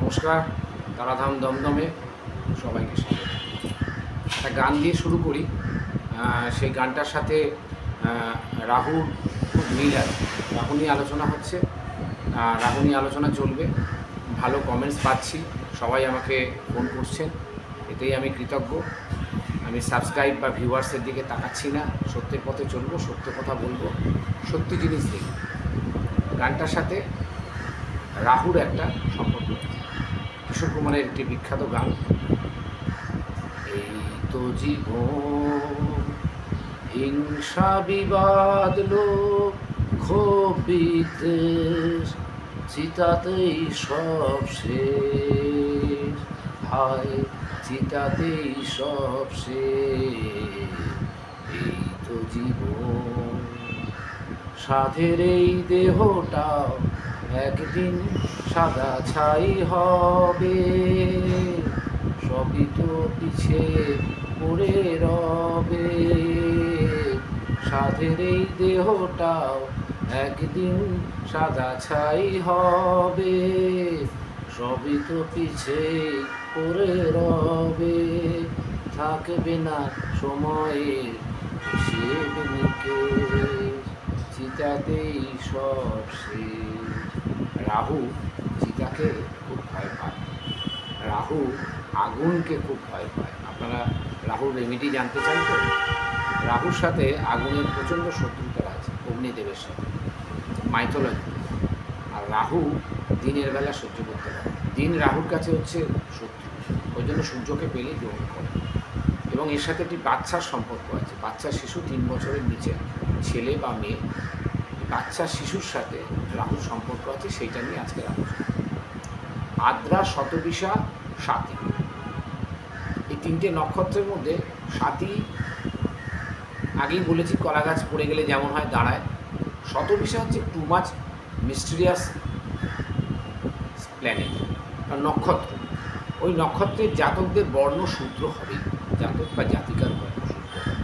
নমস্কার, তারাধাম দমদমে সবাইকে স্বাগত। একটা গান দিয়ে শুরু করি। সেই গানটার সাথে রাহুর খুব মিল আছে। রাহু নিয়ে আলোচনা হচ্ছে, রাহু নিয়ে আলোচনা চলবে। ভালো কমেন্টস পাচ্ছি, সবাই আমাকে ফোন করছেন, এতেই আমি কৃতজ্ঞ। আমি সাবস্ক্রাইব বা ভিউয়ার্সের দিকে তাকাচ্ছি না, সত্যের পথে চলবো, সত্য কথা বলবো, সত্যি জিনিস দেখব। গানটার সাথে রাহুর একটা সম্পর্ক আছে। কিশোর কুমারের একটি বিখ্যাত গান, এই তো জীবন, হিংসা বিবাদ লোক ক্ষোভ বিদ্বেষ, চিতাতেই সব শেষ, হায় চিতাতেই সব শেষ। এই তো জীবন, সাধের এই দেহটাও একদিন সাদা ছাই হবে, সবই তো পিছে পড়ে রবে। সাধের এই দেহটাও একদিন সাদা ছাই হবে, সবই তো পিছে পড়ে রবে। থাকবে না সময়ের হিসেব নিকেশ, চিতাতেই সব শেষ। রাহু চিতাকে খুব ভয় পায়, রাহু আগুনকে খুব ভয় পায়। আপনারা রাহুর রেমেডি জানতে চান তো? রাহুর সাথে আগুনের প্রচণ্ড শত্রুতা আছে, অগ্নিদেবের সাথে, মাইথোলজি। আর রাহু দিনের বেলা সহ্য করতে পারে, দিন রাহুর কাছে হচ্ছে শত্রু, ওই জন্য সূর্যকে পেলেই গ্রহণ করে। এবং এর সাথে একটি বাচ্চার সম্পর্ক আছে, বাচ্চা শিশু 3 বছরের নিচে, ছেলে বা মেয়ে, বাচ্চা শিশুর সাথে রাহুর সম্পর্ক আছে, সেইটা নিয়ে আজকের আলোচনা। আদ্রা, শতবিশা, স্বাতী, এই 3টে নক্ষত্রের মধ্যে স্বাতী, আগেই বলেছি কলা গাছ পড়ে গেলে যেমন হয় দাঁড়ায়। শতবিশা হচ্ছে টু মাচ মিস্টিরিয়াস প্ল্যানেট আর নক্ষত্র। ওই নক্ষত্রের জাতকদের বর্ণ শূদ্র হবে, জাতক বা জাতিকার বর্ণ শূদ্র হবে।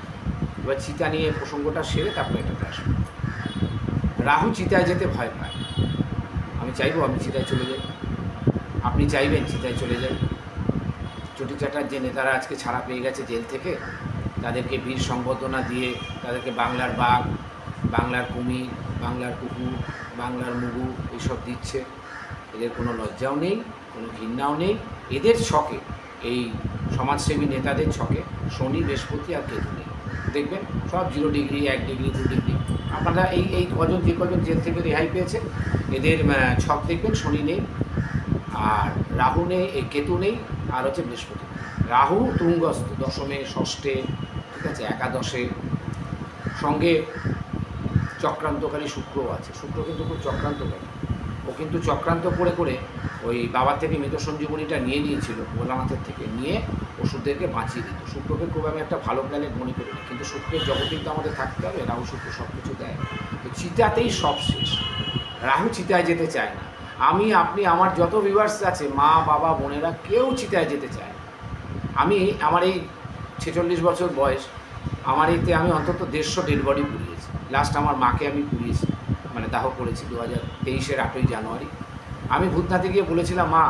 এবার চিতা নিয়ে প্রসঙ্গটা সেরে তারপরে এটাতে আসবে। রাহু চিতায় যেতে ভয় পায়। আমি চাইবো আমি চিতায় চলে যাই, আপনি চাইবেন চিতায় চলে যাই। চটি চাটার যে নেতারা আজকে ছাড়া পেয়ে গেছে জেল থেকে, তাদেরকে বীর সম্বর্ধনা দিয়ে তাদেরকে বাংলার বাঘ, বাংলার কুমির, বাংলার কুকুর, বাংলার মুগু এইসব দিচ্ছে। এদের কোনো লজ্জাও নেই, কোনো ঘৃণাও নেই। এদের ছকে, এই সমাজসেবী নেতাদের ছকে শনি, বৃহস্পতি আর কেতু নেই। দেখবেন সব 0 ডিগ্রি, 1 ডিগ্রি, 2 ডিগ্রি। আপনারা এই কজন, যে কজন জেল থেকে রেহাই পেয়েছে, এদের ছক দেখবেন শনি নেই, আর রাহু নেই, এই কেতু নেই, আর হচ্ছে বৃহস্পতি। রাহু তুঙ্গস্থ, দশমে, ষষ্ঠে, ঠিক আছে, একাদশে। সঙ্গে চক্রান্তকারী শুক্রও আছে। শুক্র কিন্তু খুব চক্রান্তকারী, ও কিন্তু চক্রান্ত করে করে ওই বাবার থেকে মৃত সঞ্জীবনীটা নিয়ে নিয়েছিল, ভোলানাথের থেকে নিয়ে ওষুধদেরকে বাঁচিয়ে দিত। শুক্রকে খুব আমি একটা ভালো প্ল্যানেট মনে করি না, কিন্তু শুক্রের জগতেই তো আমাদের থাকতে হবে। রাহু শুক্র সব কিছু দেয়, তো চিতাতেই সব শেষ। রাহু চিতায় যেতে চায় না। আমি, আপনি, আমার যত ভিউয়ার্স আছে, মা, বাবা, বোনেরা, কেউ চিতায় যেতে চায় না। আমার এই 46 বছর বয়স, আমার এইতে আমি অন্তত 150 ডেড বডি পুড়িয়েছি। লাস্ট আমার মাকে আমি পুড়িয়েছি, মানে দাহ করেছি 2023-এর 8ই জানুয়ারি। আমি ভূতনাথে গিয়ে বলেছিলাম, মা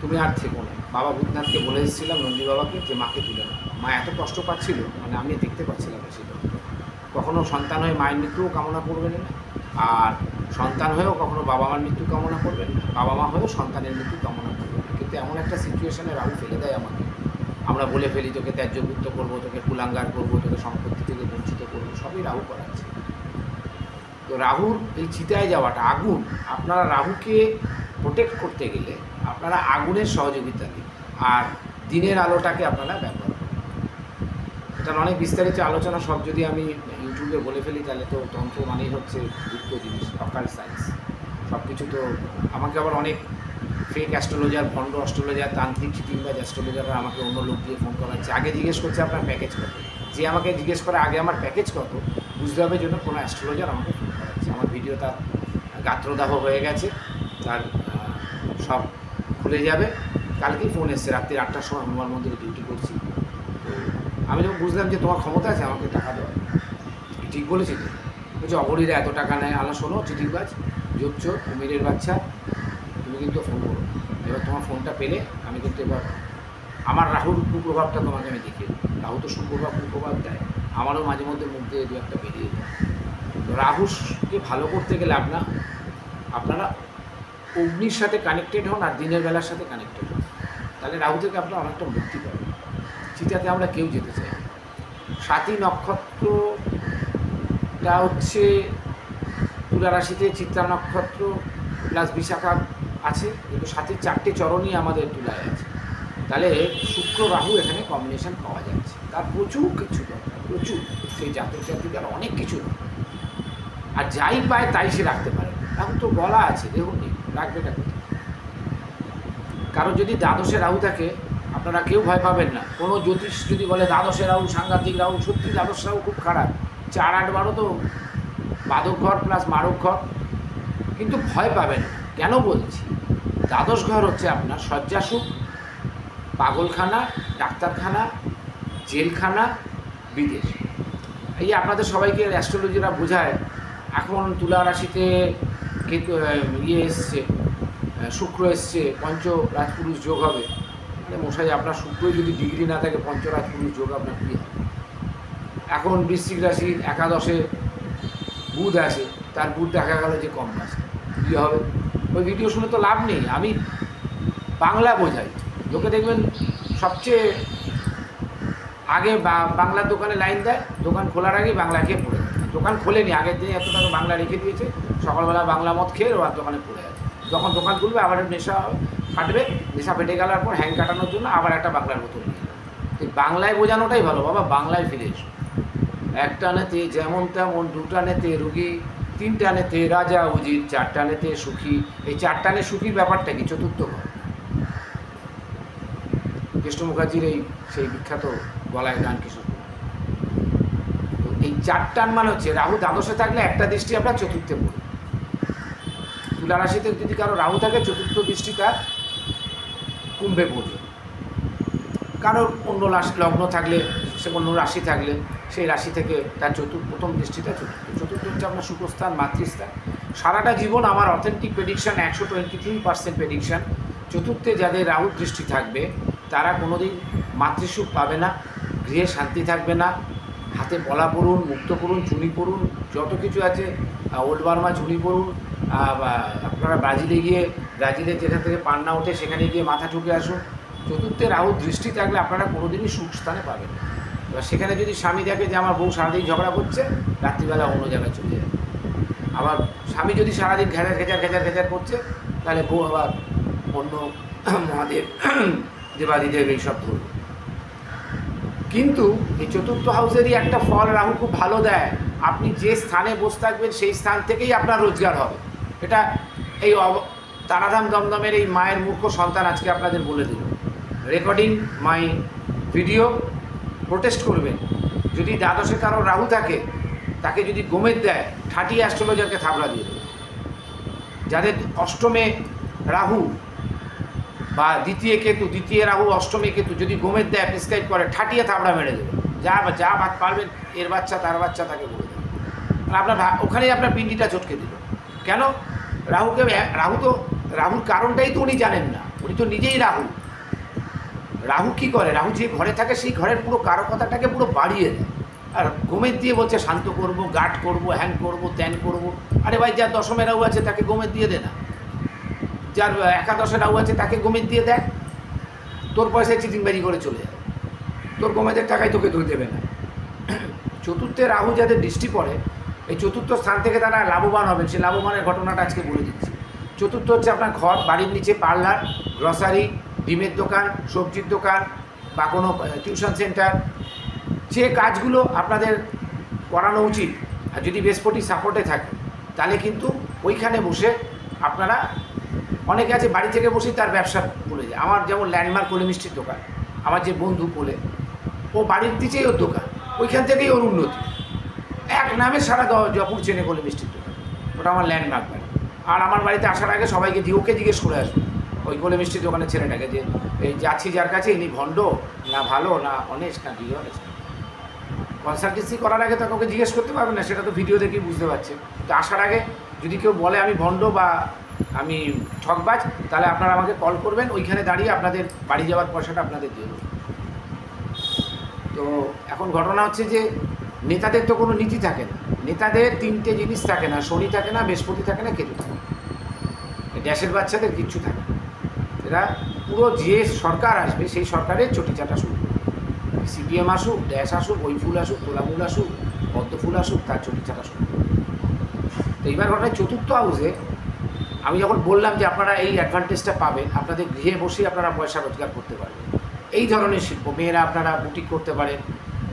তুমি আর থেকো না। বাবা ভূতনাথকে বলে এসেছিলাম, নন্দী বাবাকে, যে মাকে তুলে না। মা এত কষ্ট পাচ্ছিল, মানে আমি দেখতে পাচ্ছিলাম না সেটা। কখনও সন্তান হয়ে মায়ের মৃত্যুও কামনা করবেন না, আর সন্তান হয়েও কখনো বাবা মার মৃত্যু কামনা করবেন না, বাবা মা হয়েও সন্তানের মৃত্যু কামনা করবেন না। কিন্তু এমন একটা সিচুয়েশনে রাহু ফেলে দেয় আমাকে। আমরা বলে ফেলি, তোকে ত্যায্যপুত্র করবো, তোকে কুলাঙ্গার করবো, তোকে সম্পত্তি থেকে বঞ্চিত করবো, সবই রাহু করাচ্ছে। তো রাহুর এই চিতায় যাওয়াটা, আগুন, আপনারা রাহুকে প্রোটেক্ট করতে গেলে আপনারা আগুনের সহযোগিতা দিন, আর দিনের আলোটাকে আপনারা ব্যবহার করুন। এটার অনেক বিস্তারিত আলোচনা, সব যদি আমি ইউটিউবে বলে ফেলি তাহলে তো তন্ত্র মানেই হচ্ছে গুপ্ত জিনিস, অকাল্ট সায়েন্স, সব কিছু। তো আমাকে আবার অনেক ফেক অ্যাস্ট্রোলজার, ভণ্ড অ্যাস্ট্রোলজার, তান্ত্রিক চিটিংবাজ অ্যাস্ট্রোলজাররা আমাকে অন্য লোক দিয়ে ফোন করাচ্ছে। আগে জিজ্ঞেস করছে আপনার প্যাকেজ কত। যে আমাকে জিজ্ঞেস করে আগে আমার প্যাকেজ কত, বুঝতে হবে জন্য কোনো অ্যাস্ট্রোলজার আমাকে ফোন করাচ্ছে। আমার ভিডিও তার গাত্রদাহ হয়ে গেছে, তার সব খুলে যাবে। কালকেই ফোন এসছে, রাত্রি 8টার সময় হনুমান মন্দিরে ডিউটি করছি। তো আমি যখন বুঝলাম যে তোমার ক্ষমতা আছে আমাকে টাকা দেওয়া, ঠিক বলেছি তো? বলছে অঘরীরা এত টাকা নেয়। আলা শোনো চিটিংবাজ, জোচ্চোর, কুমিরের বাচ্চা, তুমি তুমি কিন্তু ফোন করো, এবার তোমার ফোনটা পেলে আমি কিন্তু এবার আমার রাহুর কুপ্রভাবটা তোমাকে আমি দেখিয়ে দেবো। রাহু তো কুপ্রভাব দেয়, আমারও মাঝে মধ্যে মুখ দিয়ে দু একটা বেরিয়ে যায়। তো রাহুকে ভালো করতে গেলে আপনারা অগ্নির সাথে কানেক্টেড হন আর দিনের বেলার সাথে কানেক্টেড হন, তাহলে রাহু থেকে আপনারা অনেকটা মুক্তি পাবেন। চিতাতে আমরা কেউ যেতে চাই। সাতী নক্ষত্রটা হচ্ছে তুলা রাশিতে, চিত্রা নক্ষত্র প্লাস বিশাখা আছে, কিন্তু সাথীর 4টে চরণই আমাদের তুলায় আছে। তাহলে শুক্র রাহু এখানে কম্বিনেশন পাওয়া যাচ্ছে। তার প্রচুর কিছু দরকার, প্রচুর, সেই জাতক জাতিকার অনেক কিছু দরকার। আর যাই পায় তাই সে রাখতে পারে। এখন তো বলা আছে, দেখুন রাখবেটা কোথায়। কারো যদি দ্বাদশে রাহু থাকে, আপনারা কেউ ভয় পাবেন না। কোনো জ্যোতিষ যদি বলে দ্বাদশে রাহু সাংঘাতিক রাহু, সত্যি দ্বাদশ রাহু খুব খারাপ। 4, 8, 12 তো বাদক ঘর প্লাস মারক ঘর, কিন্তু ভয় পাবেন না। কেন বলছি? দ্বাদশ ঘর হচ্ছে আপনার শয্যাসুখ, পাগলখানা, ডাক্তারখানা, জেলখানা, বিদেশ। এই আপনাদের সবাইকে অ্যাস্ট্রোলজিরা বোঝায়। এখন তুলা রাশিতে এসছে, শুক্র এসছে, পঞ্চ রাজপুরুষ যোগ হবে। মানে মশাই, আপনার শুক্রই যদি ডিগ্রি না থাকে, পঞ্চ রাজপুরুষ যোগ আপনার কী হবে? এখন বৃশ্চিক রাশির একাদশে বুধ আছে, তার বুধ দেখা গেল যে কম আছে, কী হবে? ওই ভিডিও শুনে তো লাভ নেই। আমি বাংলা বোঝাই। লোকে দেখবেন সবচেয়ে আগে বাংলার দোকানে লাইন দেয়, দোকান খোলার আগেই বাংলা খেয়ে পড়ে যায়। দোকান খোলেনি, আগের দিনে এত টাকা বাংলা রেখে দিয়েছে, সকালবেলা বাংলা মদ খেয়ে আর দোকানে পড়ে আছে। যখন দোকান খুলবে আবার নেশা ফাটবে, নেশা ফেটে গেলার পর হ্যাং কাটানোর জন্য আবার একটা বাংলার বোতল নিয়ে যাবে। বাংলায় বোঝানোটাই ভালো, বাবা বাংলায় ফিরে এসো। একটা নেতে যেমন তেমন, দুটা নেতে রুগী, তিনটা নেতে রাজা উজির, চারটা নেতে সুখী। এই চারটানে সুখীর ব্যাপারটা কি? চতুর্থ ঘর। কৃষ্ণ মুখার্জির সেই বিখ্যাত গলায় গান কিশোর। তো এই 4 টান মানে হচ্ছে রাহু দ্বাদশে থাকলে একটা দৃষ্টি আপনার চতুর্থে পড়ে। তুলা রাশিতে যদি কারো রাহু থাকে, চতুর্থ দৃষ্টি তার কুম্ভে পড়বে। কারোর অন্য লগ্ন থাকলে, সে অন্য রাশি থাকলে, সেই রাশি থেকে তার প্রথম দৃষ্টিটা চতুর্থ হচ্ছে আপনার সুখস্থান, মাতৃস্থান। সারাটা জীবন আমার অথেন্টিক প্রেডিকশান, 122% প্রেডিকশান, চতুর্থে যাদের রাহুর দৃষ্টি থাকবে তারা কোনোদিন মাতৃসুখ পাবে না, গৃহে শান্তি থাকবে না, হাতে পলা পড়ুন, মুক্ত পড়ুন, চুনি পড়ুন, যত কিছু আছে, ওল্ড বার্মা চুনি পড়ুন, আপনারা ব্রাজিলে যেখান থেকে পান্না ওঠে সেখানে গিয়ে মাথা ঠুকে আসুন। চতুর্থে রাহুর দৃষ্টি থাকলে আপনারা কোনোদিনই সুখ স্থানে পাবেন না। এবার সেখানে যদি স্বামী দেখে যে আমার বউ সারাদিন ঝগড়া করছে, রাত্রিবেলা অন্য জায়গায় চলে যাবে। আবার স্বামী যদি সারাদিন ঘেঁচার করছে, তাহলে বউ আবার অন্য মহাদেব, দেবাদিদেব এইসব ধরবে। কিন্তু এই চতুর্থ হাউসেরই একটা ফল রাহু খুব ভালো দেয়। আপনি যে স্থানে বসে থাকবেন সেই স্থান থেকেই আপনার রোজগার হবে। এটা এই তারাধাম দমদমের এই মায়ের মূর্খ সন্তান আজকে আপনাদের বলে দিল। রেকর্ডিং মাই ভিডিও, প্রোটেস্ট করবেন। যদি দ্বাদশে কারো রাহু থাকে, তাকে যদি গোমেদ দেয়, ঠাটি অ্যাস্ট্রোলজারকে থাবড়া দিয়ে দেবে। যাদের অষ্টমে রাহু বা দ্বিতীয় রাহু, অষ্টমী কেতু যদি গোমেদ দেয়, প্রেসক্রাইব করে, ঠাটিয়ে থাবড়া মেরে দেবে। যা পারবেন, এর বাচ্চা তার বাচ্চা, তাকে বলে দেবে। আপনার ওখানেই আপনার পিণ্ডিটা চটকে দিল। কেন? রাহুর কারণটাই তো উনি জানেন না। উনি তো নিজেই রাহু কী করে? রাহু যে ঘরে থাকে সেই ঘরের পুরো কারকতাটাকে পুরো বাড়িয়ে দেয়। আর গোমেদ দিয়ে বলছে শান্ত করবো, গাঠ করবো, হ্যান করবো, ত্যান করবো। আরে ভাই, যার দশমে রাহু আছে তাকে গোমেদ দিয়ে দে না। যার একাদশে রাহু আছে তাকে গোমেদ দিয়ে দেয়। তোর পয়সায় চিটিংবাজি করে চলে যায়, তোর গোমেদের টাকায় তোকে দেবে না। চতুর্থে রাহু যাদের দৃষ্টি পড়ে, এই চতুর্থ স্থান থেকে তারা লাভবান হবেন। সে লাভবানের ঘটনাটা আজকে বলে দিচ্ছি। চতুর্থ হচ্ছে আপনার ঘর, বাড়ির নিচে পার্লার, গ্রসারি, ডিমের দোকান, সবজির দোকান বা কোনো টিউশন সেন্টার। যে কাজগুলো আপনাদের করানো উচিত, আর যদি বৃহস্পতি সাপোর্টে থাকে, তাহলে কিন্তু ওইখানে বসে আপনারা, অনেকে আছে বাড়ি থেকে বসেই তার ব্যবসা খুলে যায়। আমার যেমন ল্যান্ডমার্ক কোলে মিষ্টির দোকান, আমার যে বন্ধু কোলে, ও বাড়ির দিকেই ওর দোকান, ওইখান থেকেই ওর উন্নতি। এক নামে সারা জয়পুর চেনে কোলে মিষ্টির দোকান, ওটা আমার ল্যান্ডমার্ক বাড়ি। আর আমার বাড়িতে আসার আগে সবাইকে ওকে জিজ্ঞেস করে আসবে, ওই কোলে মিষ্টির দোকানের ছেলেটাকে, যে এই যাচ্ছি যার কাছে, ইনি ভণ্ড না ভালো না অনেস্ট না ডিঅনেস্ট। কনসালটেন্সি করার আগে তো কাউকে জিজ্ঞেস করতে পারবে না, সেটা তো ভিডিও দেখেই বুঝতে পারছে। তো আসার আগে যদি কেউ বলে আমি ভণ্ড বা আমি ঠকবাজ, তাহলে আপনারা আমাকে কল করবেন, ওইখানে দাঁড়িয়ে আপনাদের বাড়ি যাওয়ার পয়সাটা আপনাদের দিয়ে দেবো। তো এখন ঘটনা হচ্ছে যে নেতাদের তো কোনো নীতি থাকে না, নেতাদের 3টে জিনিস থাকে না, শনি থাকে না, বৃহস্পতি থাকে না, কেতু থাকে না, ড্যাশের বাচ্চাদের কিচ্ছু থাকে না। এরা পুরো যে সরকার আসবে সেই সরকারের চটিচাটা শুরু করবে। সিপিএম আসুক, ড্যাশ আসুক, ওই ফুল আসুক, তোলামুল আসুক, পদ্ম ফুল আসুক, তার চটিচাটা শুরু করবে। তো এইবার ঘটনায় চতুর্থ হাউসে আমি যখন বললাম যে আপনারা এই অ্যাডভান্টেজটা পাবেন, আপনাদের গৃহে বসেই আপনারা পয়সা রোজগার করতে পারবেন। এই ধরনের শিল্প, মেয়েরা আপনারা বুটিক করতে পারেন,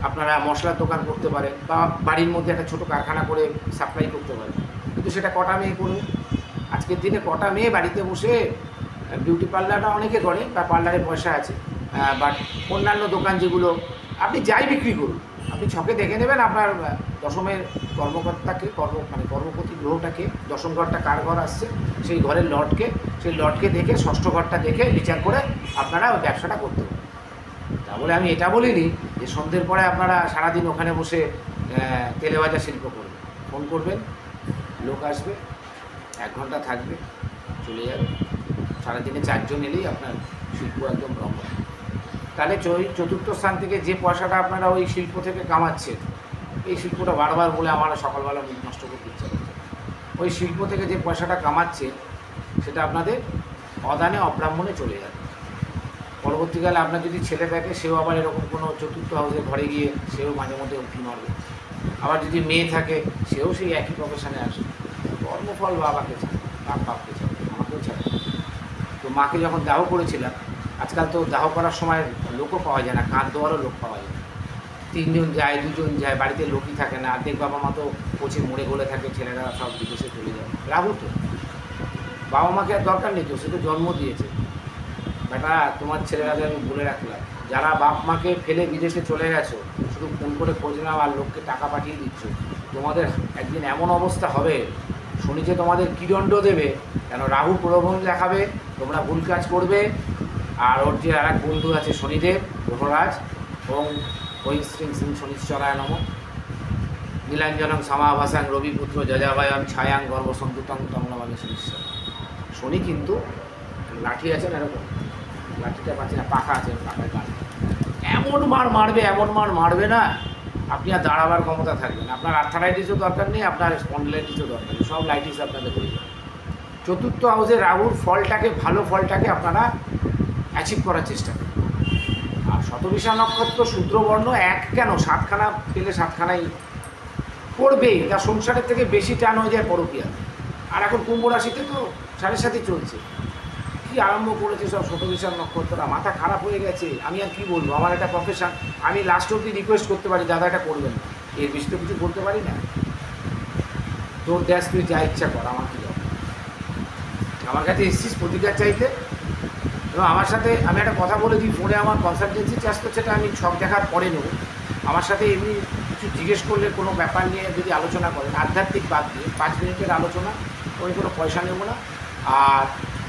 আপনারা মশলার দোকান করতে পারেন, বা বাড়ির মধ্যে একটা ছোটো কারখানা করে সাপ্লাই করতে পারেন। কিন্তু সেটা কটা মেয়ে করবে? আজকের দিনে কটা মেয়ে বাড়িতে বসে বিউটি পার্লারটা অনেকে করে, বা পার্লারে পয়সা আছে, বাট অন্যান্য দোকান যেগুলো আপনি যাই বিক্রি করুন, আপনি ছকে দেখে নেবেন আপনার দশমের কর্মকর্তাকে, কর্মপতি গ্রহটাকে, দশম ঘরটা কার ঘর আসছে, সেই ঘরের লটকে দেখে, ষষ্ঠ ঘরটা দেখে বিচার করে আপনারা ওই ব্যবসাটা করতে পারেন। তা বলে আমি এটা বলিনি যে সন্ধ্যের পরে আপনারা সারাদিন ওখানে বসে তেলে ভাজা শিল্প করবেন। ফোন করবেন, লোক আসবে, 1 ঘন্টা থাকবে, চলে যাবে। সারাদিনে 4 জন এলেই আপনার শিল্প একদম রঙ। তাহলে চতুর্থ স্থান থেকে যে পয়সাটা আপনারা ওই শিল্প থেকে কামাচ্ছেন, এই শিল্পটা বারবার বলে আমার সকালবেলা মুখ নষ্ট করতে ইচ্ছা করছে, ওই শিল্প থেকে যে পয়সাটা কামাচ্ছে সেটা আপনাদের অদানে অব্রাহ্মণে চলে যাবে। পরবর্তীকালে আপনার যদি ছেলে থাকে, সেও আবার এরকম কোনো চতুর্থ হাউসে ঘরে গিয়ে সেও মাঝে মধ্যে উঁকি মারবে। আবার যদি মেয়ে থাকে, সেও সেই একই প্রফেশনে আসবে। কর্মফল বাবাকে ছাড়ে, বাপকে ছাড়ে, আমাকেও ছাড়ে। তো মাকে যখন দাহ করেছিলাম, আজকাল তো দাহ করার সময় লোকও পাওয়া যায় না, কাঁধ দেওয়ারও লোক পাওয়া যায় না। 3 জন যায়, 2 জন যায়, বাড়িতে লোকই থাকে না। অর্ধেক বাবা মা তো পচে মরে গলে থাকে, ছেলেরা সব বিদেশে চলে যায়। রাহু তো বাবা মাকে আর দরকার নেই, তো সে তো জন্ম দিয়েছে। বেটা, তোমার ছেলেরাদের আমি বলে রাখলাম, যারা বাপ মাকে ফেলে বিদেশে চলে গেছো, শুধু ফোন করে খোঁজ নাও আর লোককে টাকা পাঠিয়ে দিচ্ছ, তোমাদের একদিন এমন অবস্থা হবে, শনি যে তোমাদের কী দণ্ড দেবে, কেন রাহু প্রলোভন দেখাবে, তোমরা ভুল কাজ করবে। আর ওর যে আর এক বন্ধু আছে শনিদেব, গ্রহরাজ, ওং ঐং শ্রীং শ্রীং শনিশ্চরায় নম, নীলাঞ্জনং সমাভাসাং রবিপুত্র যজাভয়ং ছায়াং গর্ভসন্তুতং তং নমামি শনিশ্চর। শনি কিন্তু লাঠি আছে না, এরকম লাঠিটা পাচ্ছি না, পাখা আছে, পাখায় কাজ এমন মার মারবে না, আপনি আর দাঁড়াবার ক্ষমতা থাকবে না। আপনার আর্থারাইটিসও দরকার নেই, আপনার স্পন্ডিলাইটিসও দরকার নেই, সব লাইটিস আপনাদের হয়ে যাবে। চতুর্থ হাউসে রাহুর ফলটাকে, ভালো ফলটাকে আপনারা অ্যাচিভ করার চেষ্টা করুন। আর শতবিশা নক্ষত্র শূদ্রবর্ণ 1 কেন 7খানা পেলে 7খানাই পড়বেই, যা সংসারের থেকে বেশি টান হয়ে যায় পরকীয়া। আর এখন কুম্ভ রাশিতে তো 7.5 চলছে, কি আরম্ভ করেছে সব শতবিশার নক্ষত্রটা, মাথা খারাপ হয়ে গেছে। আমি আর কি বলবো, আমার একটা প্রফেশন, আমি লাস্ট অব্দি রিকোয়েস্ট করতে পারি, দাদা এটা করবেন না, এর বেশি তো কিছু বলতে পারি না। তোর দেশ তুই যা ইচ্ছা কর, আমার কী হবে। আমার কাছে এসছিস প্রতিকার চাইতে, এবং আমার সাথে আমি একটা কথা বলে দিই, ফোনে আমার কনসালটেন্সি চার্জ তো সেটা আমি ছক দেখার পরে নেব। আমার সাথে এমনি কিছু জিজ্ঞেস করলে কোনো ব্যাপার নিয়ে যদি আলোচনা করেন, আধ্যাত্মিক বাদ দিয়ে 5 মিনিটের আলোচনা, আমি কোনো পয়সা নেব না। আর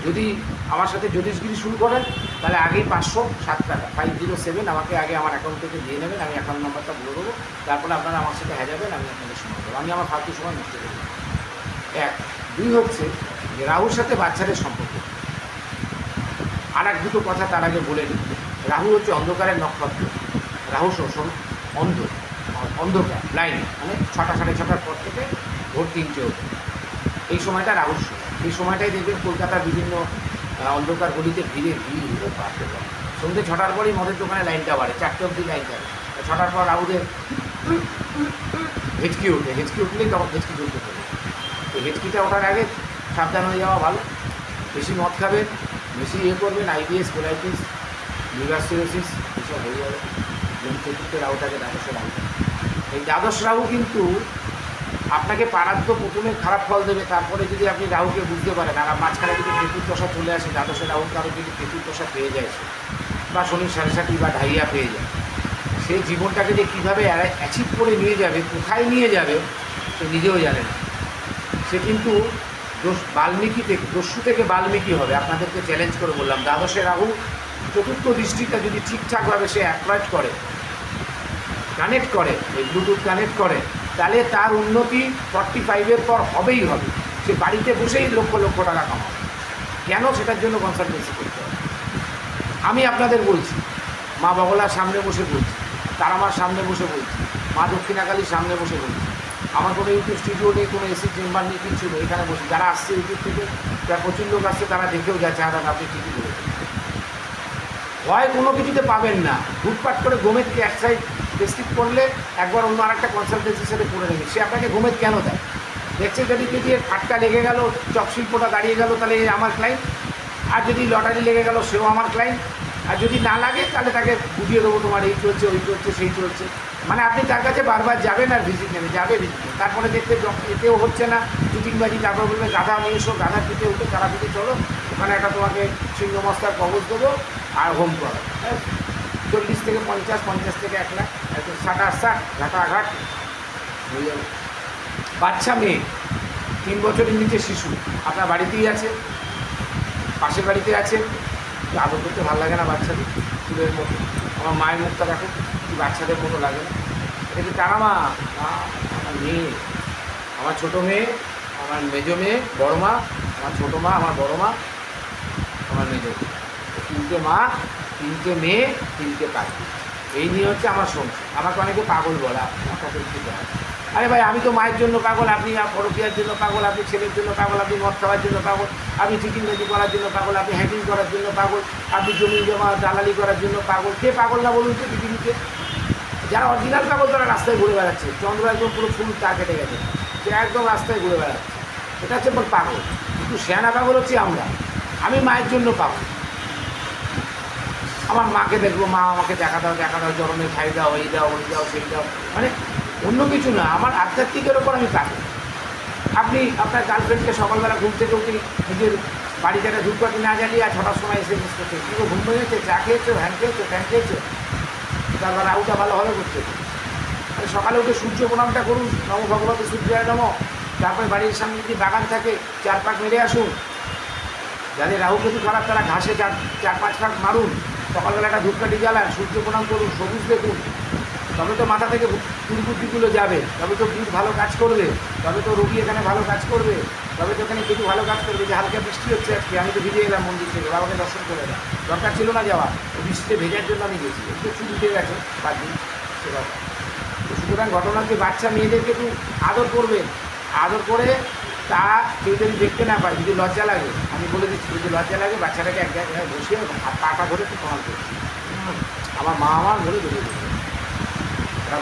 যদি আমার সাথে জ্যোতিষগিরি শুরু করেন, তাহলে আগেই 507 টাকা 507 আমাকে আগে আমার অ্যাকাউন্ট থেকে দিয়ে নেবেন, আমি অ্যাকাউন্ট নাম্বারটা বলে দেবো, তারপরে আপনারা আমার সাথে যাবেন, আমি আপনাদের সময় দেবো, আমি আমার ফালতু সময় নষ্ট করব। 1 2 হচ্ছে যে রাহুর সাথে বাচ্চাদের সম্পর্ক। আর 2টো কথা তার আগে বলে নিই। রাহু হচ্ছে অন্ধকারের নক্ষত্র, রাহু শোষণ অন্ধকার লাইন, মানে 6টা 6:30টার পর থেকে ভোর 3টে অবধি, এই সময়টা রাহুর সময়। এই সময়টাই দেখবেন কলকাতার বিভিন্ন অন্ধকার গলিতে ভিড় বাড়তে পারে। সন্ধ্যে 6টার পরেই মদের দোকানে লাইনটা বাড়ে, 4টে অবধি লাইনটা বাড়ে। 6টার পর রাহুদের হেঁচকি উঠলেই তখন হেঁচকি চলতে পারে। তো হেঁচকিটা ওঠার আগে সাবধান হয়ে যাওয়া ভালো। বেশি মদ খাবেন, বেশি করবেন, আইবিএস, কোলাইটিস, লিভার সিরোসিস এসব হয়ে যাবে। যেমন চতুর্থ রাহুটাকে দ্বাদশ রাহু, এই দ্বাদশ রাহু কিন্তু আপনাকে পারাদ্য প্রথমে খারাপ ফল দেবে, তারপরে যদি আপনি রাহুকে বুঝতে পারেন, আর মাঝখানে যদি কেতুর দশা চলে আসে, দ্বাদশে রাহু কারো যদি কেতুর দশা পেয়ে যায়, বা শনির 7.5 বা ঢাইয়া পেয়ে যায়, সে জীবনটাকে যে কীভাবে অ্যাচিভ করে নিয়ে যাবে, কোথায় নিয়ে যাবে, সে নিজেও জানে না। সে কিন্তু দস্যু থেকে বাল্মীকি হবে। আপনাদেরকে চ্যালেঞ্জ করে বললাম, দ্বাদশে রাহু চতুর্থ দৃষ্টিটা যদি ঠিকঠাকভাবে সে অ্যাপ্লয়েড করে, কানেক্ট করে, এই ব্লুটুথ কানেক্ট করে, তাহলে তার উন্নতি 45-এর পর হবেই হবে। সে বাড়িতে বসেই লক্ষ লক্ষ টাকা কামাবে। কেন সেটার জন্য কনসালটেন্সি করতে হবে? আমি আপনাদের বলছি, মা বগলার সামনে বসে বলছি, তারামার সামনে বসে বলছি, মা দক্ষিণাকালীর সামনে বসে বলছি। আমার কোনো ইউটিউব স্টুডিও নেই, কোনো এসি চেম্বার নেই, কিছু নেই। এখানে বসে যারা আসছে ইউটিউব থেকে, যারা প্রচুর লোক আসছে, তারা দেখেও যাচ্ছে দাদা আপনি ঠিকই বলেছেন। ভয় কোনো কিছুতে পাবেন না। হুটপাট করে গোমেদকে এক সাইড রেস্ট্রিক্ট করলে একবার অন্য আর একটা কনসালটেন্সির সাথে করে নেবে, সে আপনাকে গোমেদ কেন দেয়? দেখছে যদি দিয়ে ফাটকা লেগে গেল, চপশিল্পটা দাঁড়িয়ে গেল, তাহলে আমার ক্লায়েন্ট। আর যদি লটারি লেগে গেল, সেও আমার ক্লায়েন্ট। আর যদি না লাগে তাহলে তাকে বুঝিয়ে দেবো তোমার এই চলছে, ওই চলছে, সেই চলছে। মানে আপনি তার কাছে বারবার যাবেন আর ভিজিট নেবেন, যাবে ভিজিট নেবেন। তারপরে দেখতে এতেও হচ্ছে না, চুটিংবাজি, তারপর বলবে গাধা নিয়ে এসো, গাধা পিঠে উঠে তারা পিঠে চলো, ওখানে একটা তোমাকে সিংহমস্তার কবজ দেবো আর হোম করো। 40 থেকে 50, 50 থেকে 1 লাখ, 60-60 ঘাটাঘাট হয়ে যাবে। বাচ্চা মেয়ে, 3 বছরের নিচে শিশু আপনার বাড়িতেই আছে, পাশের বাড়িতে আছে, আদর করতে ভালো লাগে না বাচ্চাদের? ফুলের মতো। আমার মায়ের মুখটা দেখো, কি বাচ্চাদের মতো লাগে না? এটা কি তারা মা? আমার মেয়ে, আমার ছোটো মেয়ে, আমার মেজো মেয়ে, বড়ো মা, আমার ছোটো মা, আমার বড়ো মা, আমার মেজো। 3টে মা, 3টে মেয়ে, 3টে পাখি। এই নিয়ে হচ্ছে আমার সংসার। আমাকে অনেকে পাগল বলা, আরে ভাই আমি তো মায়ের জন্য পাগল, আপনি পরকীয়ার জন্য পাগল, আপনি ছেলের জন্য পাগল, আপনি মদ খাওয়ার জন্য পাগল, আপনি চিকিংবাজি করার জন্য পাগল, আপনি হ্যাকিং করার জন্য পাগল, আপনি জমি জমা দালালি করার জন্য পাগল। কে পাগল না বলুন তো পৃথিবীতে? যারা অরিজিনাল পাগল তারা রাস্তায় ঘুরে বেড়াচ্ছে। চন্দ্র একদম পুরো ফুল তার কেটে গেছে, সে একদম রাস্তায় ঘুরে বেড়াচ্ছে। এটা হচ্ছে পাগল। কিন্তু সেনা পাগল হচ্ছে আমরা। আমি মায়ের জন্য পাগল। আমার মাকে দেখবো, মা আমাকে দেখা দাও, জরনে খাই দাও, এই দাও, ওই দাও, সেই দাও। মানে অন্য কিছু না, আমার আধ্যাত্মিকের ওপর আমি পাগল। আপনি আপনার গার্লফ্রেন্ডকে সকালবেলা ঘুম থেকে উঠে নিজের বাড়িতে একটা ধূপকাঠি না জ্বালিয়ে আর 6টার সময় এসে মিস করছে, কী ঘুম ভেঙেছে, চা খেয়েছো, হ্যান খেয়েছো, ফ্যান খেয়েছো, তারপর রাহুটা ভালোভাবে করছে। মানে সকালে উঠে সূর্য প্রণামটা করুন, নম ভগবতী সূর্যায় নম। তারপরে বাড়ির সামনে যদি বাগান থাকে 4 পাক মেরে আসুন। যাদের রাহু কেতু খারাপ তারা ঘাসে 4-5 পাক মারুন। সকালবেলা একটা ধূপকাঠি জ্বালান, সূর্য প্রণাম করুন, সবুজ দেখুন। তবে তো মাথা থেকে বুদ্ধিগুলো যাবে, তবে তো বুধ ভালো কাজ করবে, তবে তো রবি এখানে ভালো কাজ করবে, তবে তো এখানে কেতু ভালো কাজ করবে। যে হালকা বৃষ্টি হচ্ছে আজকে, আমি তো ভিজে এলাম মন্দির থেকে, বাবাকে দর্শন করে এলাম। দরকার ছিল না যাওয়া, বৃষ্টিতে ভেজার জন্য আমি গেছি, একটু ছুটি উঠে গেছে 5 দিন সেটা। সুতরাং ঘটনা হচ্ছে বাচ্চা মেয়েদেরকে একটু আদর করবেন। আদর করে তা কেউ যদি দেখতে না পায়, যদি লজ্জা লাগে, আমি বলে দিচ্ছি, যদি লজ্জা লাগে বাচ্চাটাকে এক জায়গায় বসিয়ে পাটা ধরে একটু প্রমাণ করছি, আমার মা আমার বলে ধরে দিচ্ছে।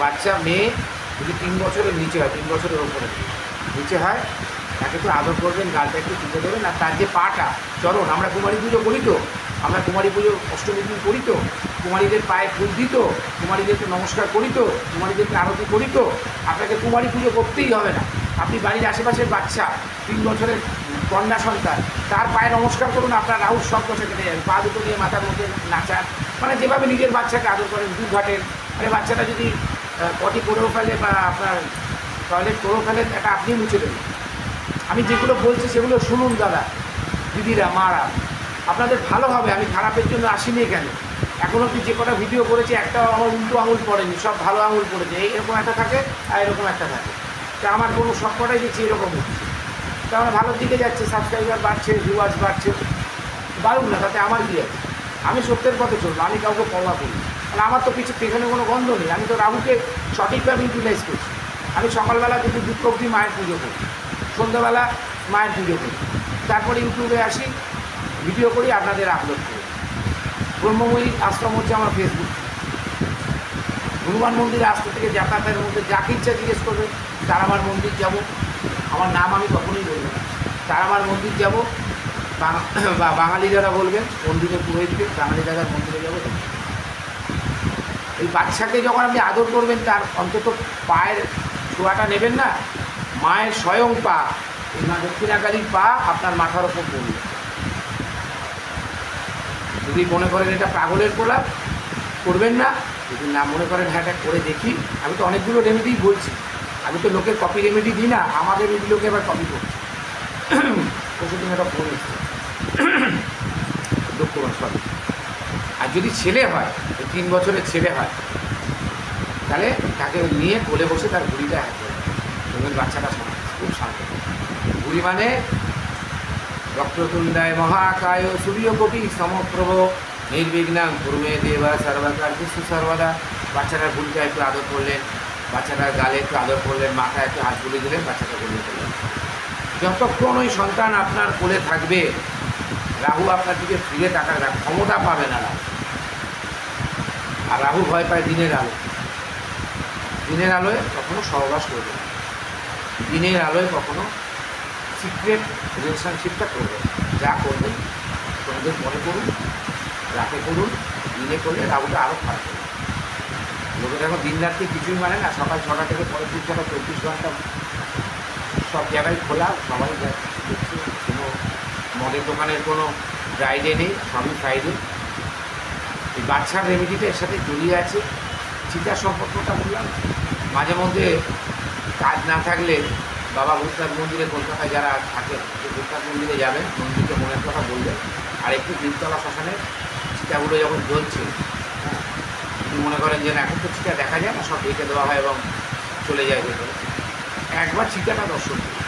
বাচ্চা মেয়ে যদি 3 বছরের নিচে হয়, 3 বছরের ওপরে নিচে হয়, তাকে একটু আদর করবেন, গালটা একটু তুলে দেবেন। আর তার যে পাটা, চরণ, আমরা কুমারী পুজো করি তো, আমরা কুমারী পুজো অষ্টমী দিন করি তো, কুমারীদের পায়ে ফুল দিত, কুমারীদেরকে নমস্কার করি তো, কুমারীদেরকে আরতি করি তো। আপনাকে কুমারী পুজো করতেই হবে না। আপনি বাড়ির আশেপাশের বাচ্চা, 3 বছরের কন্যা সন্তান, তার পায়ে নমস্কার করুন, আপনার রাহুর সবকটা কেটে যাবে। পা দুটো নিয়ে মাথার মধ্যে নাচান, মানে যেভাবে নিজের বাচ্চাকে আদর করেন, দু ঘাটের। মানে বাচ্চাটা যদি পটি করেও ফেলে বা আপনার টয়লেট করেও ফেলে, এটা আপনি মুছে দেবেন। আমি যেগুলো বলছি সেগুলো শুনুন দাদা, দিদিরা, মারা, আপনাদের ভালো হবে। আমি খারাপের জন্য আসিনি এখানে। এখনও কি যে কটা ভিডিও করেছি একটাও আমার উল্টো আঙুল পড়েনি, সব ভালো আঙুল পড়েছে। এরকম একটা থাকে আর এরকম একটা থাকে। তা আমার কোনো সব কটাই দিচ্ছি এরকম হচ্ছে, তা আমরা ভালোর দিকে যাচ্ছে, সাবস্ক্রাইবার বাড়ছে, ভিউয়ার্স বাড়ছে, বাড়ুন না, তাতে আমার কী আছে? আমি সত্যের পথে চলবো, আমি কাউকে পরোয়া করি। মানে আমার তো পেছনে কোনো গন্ধ নেই। আমি তো রাহুকে সঠিকভাবে ইউটিলাইজ করছি। আমি সকালবেলা কিন্তু দুটো অবধি মায়ের পুজো করি, সন্ধ্যাবেলা মায়ের পুজো করি, তারপরে ইউটিউবে আসি, ভিডিও করি, আপনাদের আপলোড করি। ব্রহ্মময়ী আশ্রম হচ্ছে আমার ফেসবুক। হনুমান মন্দিরে আসতে থেকে যাতায়াতের মধ্যে যাকে ইচ্ছা জিজ্ঞেস করবে, তারামার মন্দির যাব, আমার নাম আমি কখনোই বলবো না, তারামার মন্দির যাব, বা বাঙালি যারা বলবেন মন্দিরে পুরোহিতকে, বাঙালি দাদার মন্দিরে যাবো। এই বাচ্চাকে যখন আপনি আদর করবেন, তার অন্তত পায়ের ছোঁয়াটা নেবেন না, মায়ের স্বয়ং পা, এই মা দক্ষিণাকালীর পা আপনার মাথার ওপর পড়বে। যদি মনে করেন এটা পাগলের প্রলাপ, করবেন না। যদি না মনে করেন হ্যাঁ এটা করে দেখি, আমি তো অনেকগুলো রেমেডি বলছি, আমি তো লোকের কপি রেমেডি দিই না, আমার রেমেডিগুলোকে এবার কপি করছি। পরশুদিন একটা ফোন এসছে, দুঃখ সরি। আর যদি ছেলে হয়, 3 বছরের ছেলে হয়, তাহলে তাকে নিয়ে কোলে বসে তার ঘুড়িটা হ্যাঁ করে দেখবেন বাচ্চাটা শান্ত, খুব শান্ত। ঘুড়ি মানে বক্রতুণ্ডায় মহাকায় সূর্যকোটি সমপ্রভ নির্বিঘ্নাং কুরুমে দেবা সর্বকার্যেষু সর্বদা। বাচ্চারা ভুলটা একটু আদর করলেন, বাচ্চাটার গালে একটু আদর করলেন, মাথায় একটু হাত তুলে দিলেন, বাচ্চাটা বলে করলেন। যতক্ষণ ওই সন্তান আপনার কোলে থাকবে রাহু আপনার দিকে ফিরে তাকার ক্ষমতা পাবে না রাহু। আর রাহু ভয় পায় দিনের আলো। দিনের আলোয় কখনো সহবাস করবে না, দিনের আলোয় কখনো সিক্রেট রিলেশনশিপটা করবে। যা করবেন কোনোদিন মনে করুন, রাতে করুন, দিনে করলে রাহুটা আরও খারাপ হবে। লোকের এখন দিন রাত্রি কিছুই মানে না, সকাল 6টা থেকে পরের দিন 24 ঘন্টা সব জায়গায় খোলা, সবাই দেখছে। কোনো মদের দোকানের কোনো ফ্রাইডে নেই, সবই ফ্রাইডে। এই বাচ্চার রেমেডিটা এর সাথে জড়িয়ে আছে। চিন্তার সম্পর্কটা বললাম, মাঝে মধ্যে কাজ না থাকলে বাবা ভূতনাথ মন্দিরে কলকাতায় যারা থাকে ভূতনাথ মন্দিরে যাবেন, মন্দিরকে মনের কথা বলবেন। আর একটু তিনতলা শ্মশানে চিতাগুলো যখন জ্বলছে, যদি মনে করেন যে না এখন তো চিতা দেখা যায় না, সব রেখে দেওয়া হয় এবং চলে যায় ভেতরে, একবার চিতাটা দর্শন করুন।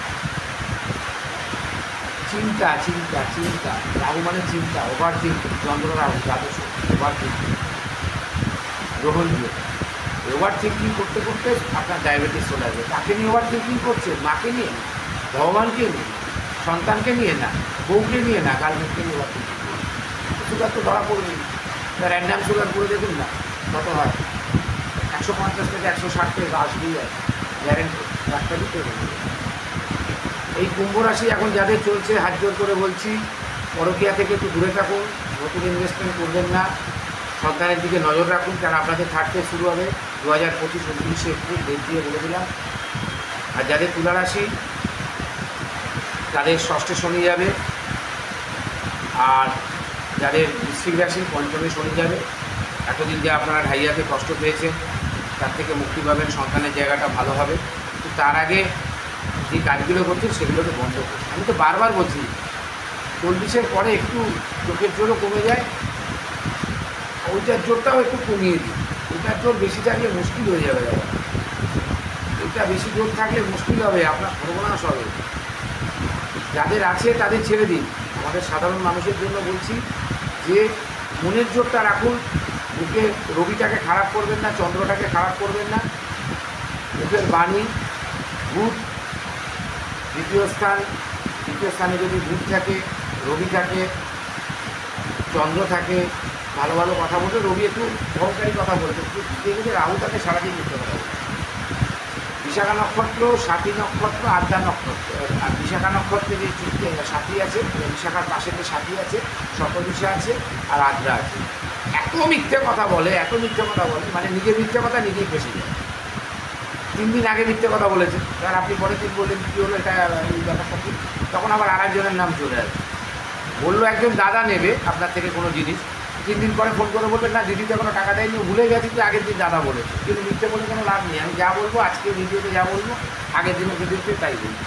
চিন্তা চিন্তা চিন্তা, রাহু মানে চিন্তা, ওভার থিঙ্কিং, চন্দ্র রাহু দ্বাদশ, ওভার থিঙ্কিং গ্রহণ দিয়ে। ওভার থিঙ্কিং করতে করতে আপনার ডায়াবেটিস চলে আসবে। কাকে নিয়ে ওভার থিঙ্কিং করছে? মাকে নিয়ে, ভগবানকে নিয়ে, সন্তানকে নিয়ে না, বউকে নিয়ে না, গার্লফ্রেন্ডকে নিয়ে ওভার থিঙ্কিং করছে। সুগার তো ধরা পড়বে, র্যান্ডাম সুগার করে দেখুন না কত হয়, 150 থেকে 160 থেকে আসবেই যায়, গ্যারেন্টি, ডাক্তারই তো। এই কুম্ভ রাশি এখন যাদের চলছে, হাত জোর করে বলছি পরকীয়া থেকে একটু দূরে থাকুন, নতুন ইনভেস্টমেন্ট করবেন না, সন্তানের দিকে নজর রাখুন, কারণ আপনাদের থার্ড ফেজ শুরু হবে 2025 29 এপ্রিল, ডেট দিয়ে বলে দিলাম। আর যাদের তুলা রাশি তাদের ষষ্ঠে শনি যাবে, আর যাদের বৃশ্চিক রাশি পঞ্চমে শনি যাবে। এতদিন যে আপনারা ঢাইয়াতে কষ্ট পেয়েছেন তার থেকে মুক্তি পাবেন, সন্তানের জায়গাটা ভালো হবে। কিন্তু তার আগে যে কাজগুলো করছেন সেগুলোকে বন্ধ করুন। আমি তো বারবার বলছি 40-এর পরে একটু চোখের জোরও কমে যায়, ওইটার জোরটাও একটু কমিয়ে দিই। ওইটার জোর বেশি থাকলে মুশকিল হয়ে যাবে দাদা, ওইটা বেশি জোর থাকলে মুশকিল হবে, আপনার সর্বনাশ হবে। যাদের আছে তাদের ছেড়ে দিন। আমাদের সাধারণ মানুষের জন্য বলছি যে মনের জোরটা রাখুন, মুখে রবিটাকে খারাপ করবেন না, চন্দ্রটাকে খারাপ করবেন না। মুখের বাণী, বুধ দ্বিতীয় স্থানে যদি বুধ থাকে, রবি থাকে, চন্দ্র থাকে, ভালো ভালো কথা বলতে। রবি একটু অহংকারী কথা বলতে, দেখে রাহু তাকে সারাদিন মিথ্যে কথা বলতে। বিশাখা নক্ষত্র, সাথী নক্ষত্র, আদ্রা নক্ষত্র। আর বিশাখা নক্ষত্রে যে সাথী আছে, বিশাখার পাশে যে সাথী আছে, শতবিশা আছে, আর আদ্রা আছে। এত মিথ্যে কথা বলে, এত মিথ্যে কথা বলে, মানে নিজের মিথ্যে কথা নিজেই ফেসে যায়। 3 দিন আগে মিথ্যে কথা বলেছে, আর আপনি পরের দিন বললেন কী হলো এটা, এই ব্যাপারটা কি, তখন আবার আরেকজনের নাম চলে আসে। বললো একজন দাদা নেবে আপনার থেকে কোনো জিনিস, 3 দিন পরে ফোন করে বলবেন না দিদিতে কোনো টাকা দেয়নি, ভুলে গেছি যে আগের দিন দাদা বলেছে। কিন্তু মিথ্যে বলে কোনো লাভ নেই। আমি যা বলবো আজকে ভিডিওতে যা বলবো আগের দিনে ভিডিওতে তাই বলবো।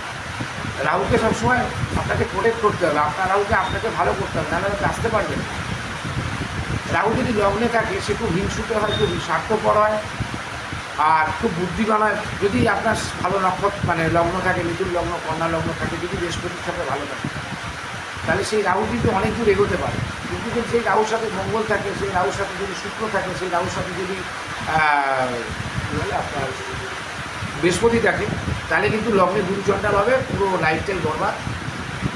রাহুকে সবসময় আপনাকে প্রোটেক্ট করতে হবে, আপনার রাহুকে আপনাকে ভালো করতে হবে, নাহলে আপনি আসতে পারবেন না। রাহু যদি লগ্নে থাকে সে খুব হিংসুটে হয়, খুব স্বার্থপর হয়, আর খুব বুদ্ধিমান হয়। যদি আপনার ভালো নক্ষত্র মানে লগ্ন থাকে, মিথুন লগ্ন, কন্যা লগ্ন থাকে, যদি বৃহস্পতির সাথে ভালো থাকে, তাহলে সেই রাহু কিন্তু অনেক দূর এগোতে পারে। কিন্তু যদি সেই রাহুর সাথে মঙ্গল থাকে, সেই রাহুর সাথে যদি শুক্র থাকে, সেই রাহুর সাথে যদি আপনার বৃহস্পতি থাকে, তাহলে কিন্তু লগ্নে দুর্চণ্ডাল হবে, পুরো লাইফটাই বরবাদ।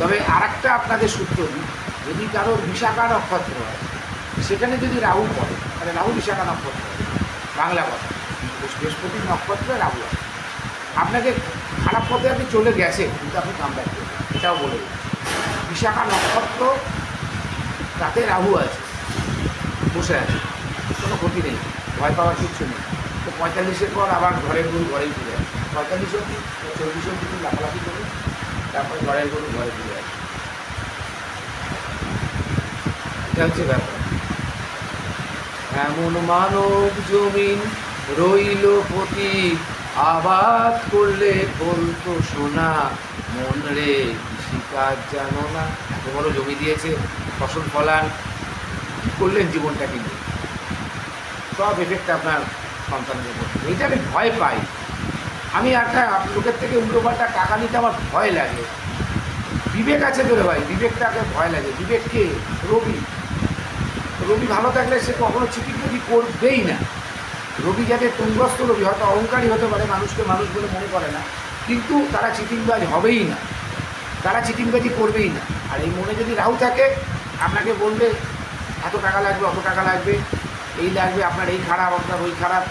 তবে আর একটা আপনাদের সূত্র দিই, যদি কারোর বিশাখা নক্ষত্র হয়, সেখানে যদি রাহু পড়ে, মানে রাহু বিশাখা নক্ষত্র, বাংলা কথা, বৃহস্পতির নক্ষত্রে রাহু হয়, আপনাকে খারাপ পথে আপনি চলে গেছে, কিন্তু আপনি কামব্যাক করবেন, এটাও বলে দিই। বিশাখা নক্ষত্র তাতে রাহু আছে, বসে আছে, কোনো ক্ষতি নেই, ভয় পাওয়ার কিচ্ছু নেই। তো 45-এর পর আবার ঘরের গরু ঘরেই ফিরে আসে, 45 অব্দি 40 অব্দি লাফালাফি করুন, তারপরে ঘরের গরু ঘরে ফিরে আসে। এটা হচ্ছে ব্যাপার। এমন মানব জমিন রইল পতি, আবাদ করলে বলতো সোনা, মন রে কৃষিকাজ জানো না। এত বড় জমি দিয়েছে, ফসল ফলান, কী করলেন জীবনটা, কিন্তু সব এফেক্ট আপনার সন্তানের উপর। এইটা আমি ভয় পাই। আমি একটা লোকের থেকে উল্টোপাল্টা টাকা নিতে আমার ভয় লাগে। বিবেক আছে তোরে ভাই, বিবেকটাকে ভয় লাগে। বিবেককে রবি, রবি ভালো থাকলে সে কখনো চিটিংবাজি করবেই না। রবি যাদের তুঙ্গস্থ রবি, হয়তো অহংকারী হতে পারে, মানুষকে মানুষ বলে মনে করে না, কিন্তু তারা চিটিংবাজ হবেই না, তারা চিটিংবাজি করবেই না। আর এই মনে যদি রাহু থাকে, আপনাকে বলবে এত টাকা লাগবে, অত টাকা লাগবে, এই লাগবে, আপনার এই খারাপ, আপনার ওই খারাপ।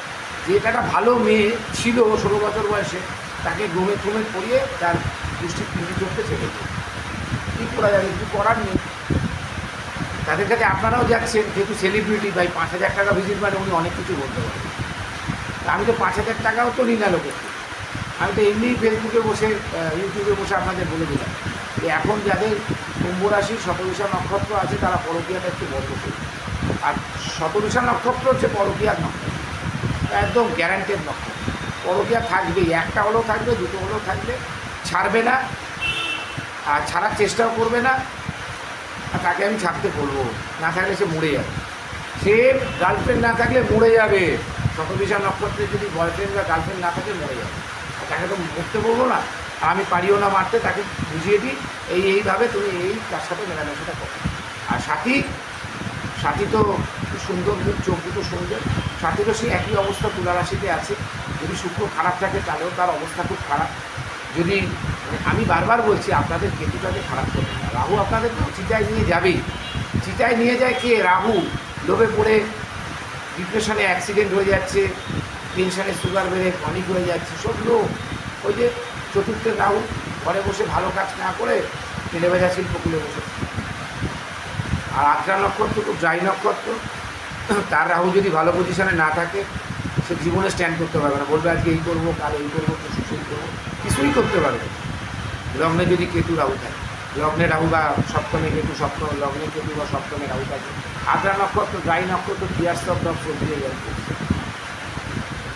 যে একটা ভালো মেয়ে ছিল 16 বছর বয়সে, তাকে ঘুমে ঘুমে পড়িয়ে তার দৃষ্টি পিন্ডি করতে ছেড়েছে। কী করা যাবে, কিছু করার নেই। তাদের কাছে আপনারাও যাচ্ছেন, যেহেতু সেলিব্রিটি ভাই, 5,000 টাকা ভিজিট মানে উনি অনেক কিছু বলতে পারেন। আমি তো 5,000 টাকাও তো নিই না লোকের থেকে। আমি তো এমনিই ফেসবুকে বসে, ইউটিউবে বসে আপনাদের বলে দিলাম যে এখন যাদের কুম্ভ রাশি শতবিশা নক্ষত্র আছে, তারা পরকীয়াটা একটু বন্ধ করবে। আর শতবিশা নক্ষত্র হচ্ছে পরকীয়ার নক্ষত্র, একদম গ্যারান্টেড নক্ষত্র। পরকীয়া থাকবেই, একটা হলেও থাকবে, দুটো হলেও থাকবে, ছাড়বে না, আর ছাড়ার চেষ্টাও করবে না। আর তাকে আমি ছাড়তে বলবো না, থাকলে সে মরে যাবে। সে গার্লফ্রেন্ড না থাকলে মরে যাবে। শতবিশা নক্ষত্রে যদি বয়ফ্রেন্ড বা গার্লফ্রেন্ড না থাকে মরে যাবে। আর তাকে তো মরতে বলবো না, আর আমি পারিও না মারতে, তাকে বুঝিয়ে দিই এইভাবে তুমি এই তার সাথে মেলামেশাটা করো। আর সাথী, সাথী তো খুব সুন্দর, মুখ চোখ দুটো সুন্দর। সাথীরও সেই একই অবস্থা তুলা রাশিতে আছে। যদি শুক্র খারাপ থাকে তাহলেও তার অবস্থা খুব খারাপ। যদি আমি বারবার বলছি আপনাদের কেতুটাকে খারাপ করবে না। রাহু আপনাদের তো চিতায় নিয়ে যাবেই। চিতায় নিয়ে যায় কে? রাহু। লোভে পড়ে ডিপ্রেশনে অ্যাক্সিডেন্ট হয়ে যাচ্ছে, টেনশনে সুগার বেড়ে ক্রনিক হয়ে যাচ্ছে, সব লোক। ওই যে চতুর্থের রাহু, ঘরে বসে ভালো কাজ না করে তেলেভাজা শিল্প খুলে বসে। আর আদ্রা নক্ষত্র খুব ড্রাই নক্ষত্র, তার রাহু যদি ভালো পজিশনে না থাকে, সে জীবনে স্ট্যান্ড করতে পারবে না। বলবে আজকে এই করবো, কাল এই করবো, কিছুই করবো, কিছুই করতে পারবে। লগ্নে যদি কেতু রাহু থাকে, লগ্নে রাহু বা সপ্তমে কেতু, সপ্তম লগ্নে কেতু বা সপ্তমে রাহু থাকে, আদ্রা নক্ষত্র ড্রাই নক্ষত্র, পিয়ার্স অফ ডগ দিয়ে যাবে।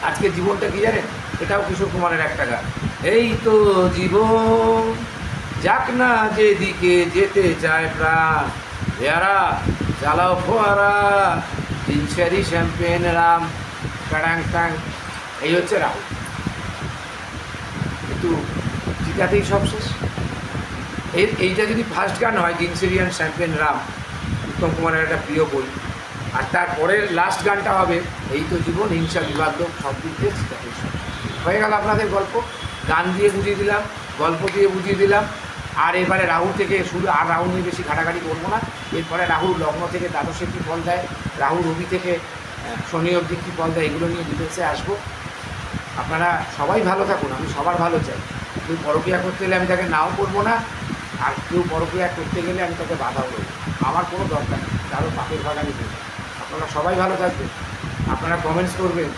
আজকে জীবনটা কি জানেন? এটাও কিশোর কুমারের একটা গান। এই তো জীবন, যাক না যেদিকে যেতে চায় প্রাণ, পেয়ারা চালাও ফোয়ারা, তিনশারি শ্যাম্পেন রাম, টাং টাং। এই হচ্ছে রাহু। কিন্তু চিতাতেই সব শেষ। এইটা যদি ফার্স্ট গান হয়, জিনসেরিয়ান শ্যাম্পেন রাম, উত্তম কুমারের একটা প্রিয় বই, আর তারপরের লাস্ট গানটা হবে এই তো জীবন, হিংসা বিবাদ সব দিক দিয়ে চিতাতেই সব। হয়ে গেল আপনাদের গল্প। গান দিয়ে বুঝিয়ে দিলাম, গল্প দিয়ে বুঝিয়ে দিলাম। আর এবারে রাহু থেকে শুরু, আর রাহু নিয়ে বেশি ঘাটাঘাটি করবো না। এরপরে রাহু লগ্ন থেকে দ্বাদশে কী ফল দেয়, রাহু রবি থেকে শনি অবধি কী ফল দেয়, এগুলো নিয়ে ডিটেলসে আসবো। আপনারা সবাই ভালো থাকুন, আমি সবার ভালো চাই। কেউ পরক্রিয়া করতে গেলে আমি তাকে নাও করবো না, আর কেউ পরক্রিয়া করতে গেলে আমি তাকে বাধাও দেবো। আমার কোনো দরকার নেই, কারো পাপের ভাগ আমি দেবো। আপনারা সবাই ভালো থাকবেন। আপনারা কমেন্টস করবেন,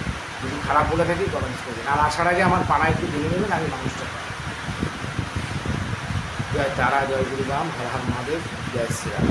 যদি খারাপ বলে থাকি কমেন্টস করবেন। আর আসার আগে আমার পাড়ায় একটু জেনে নেবেন আমি মানুষটা। জয় তারা, জয় গুরুরাম, হর হর মহাদেব, জয় শ্রীরাম।